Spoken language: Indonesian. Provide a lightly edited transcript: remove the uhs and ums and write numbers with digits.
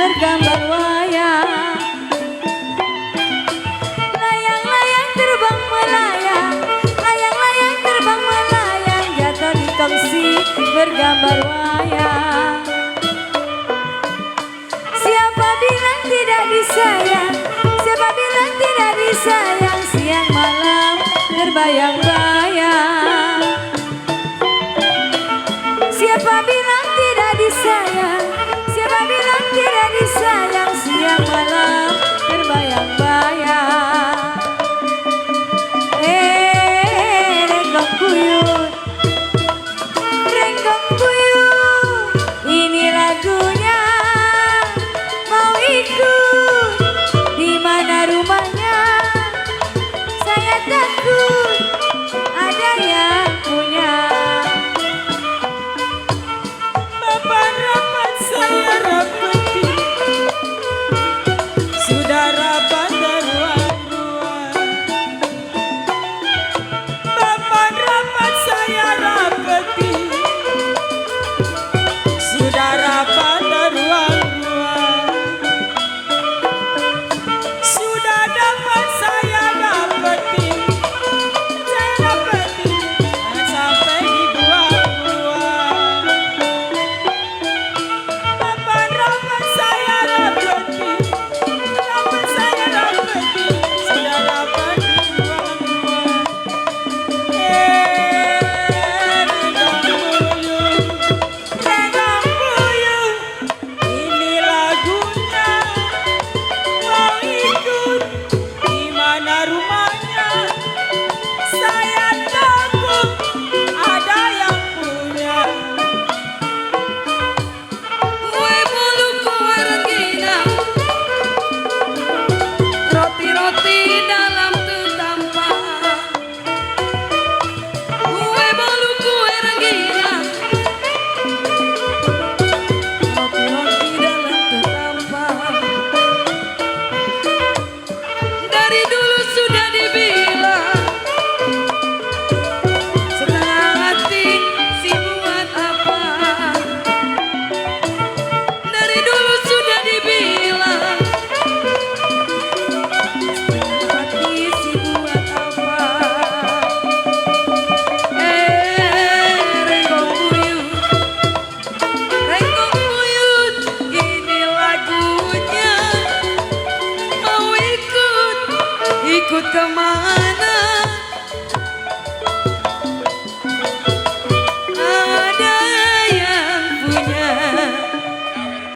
bergambar wayang. Layang-layang terbang melayang, layang-layang terbang melayang, jatuh di kongsi bergambar wayang. Siapa bilang tidak disayang, siapa bilang tidak disayang, siang malam terbayang-bayang. Siapa bilang tidak disayang, siapa bilang tidak disayang, siang malam terbayang-bayang. Renggong buyut, renggong buyut, ini lagunya. Mau ikut di mana rumahnya? Saya takut ada yang punya. Bapak rapat saya rapati, sudah rapat ruang-ruang. Bapak rapat saya rapati, sudah rapat ruang-ruang. Sudah dapat saya dapati, sampai dibuang-buang. Bapak rapat saya rapati, sudah dapat dibuang-buang. Renggong buyut, ini lagunya. Mau ikut di mana rumahnya? Saya takut ada yang punya. Kue bolu kue rengginang, roti-roti dalam tetampang. Kue bolu kue rengginang, roti-roti dalam tetampang. Dari dulu sudah dibilang, setengah hati si buat apa? Dari dulu sudah dibilang, setengah hati si buat apa? Renggong buyut, ini lagunya. Mau ikut kemana? Ada yang punya.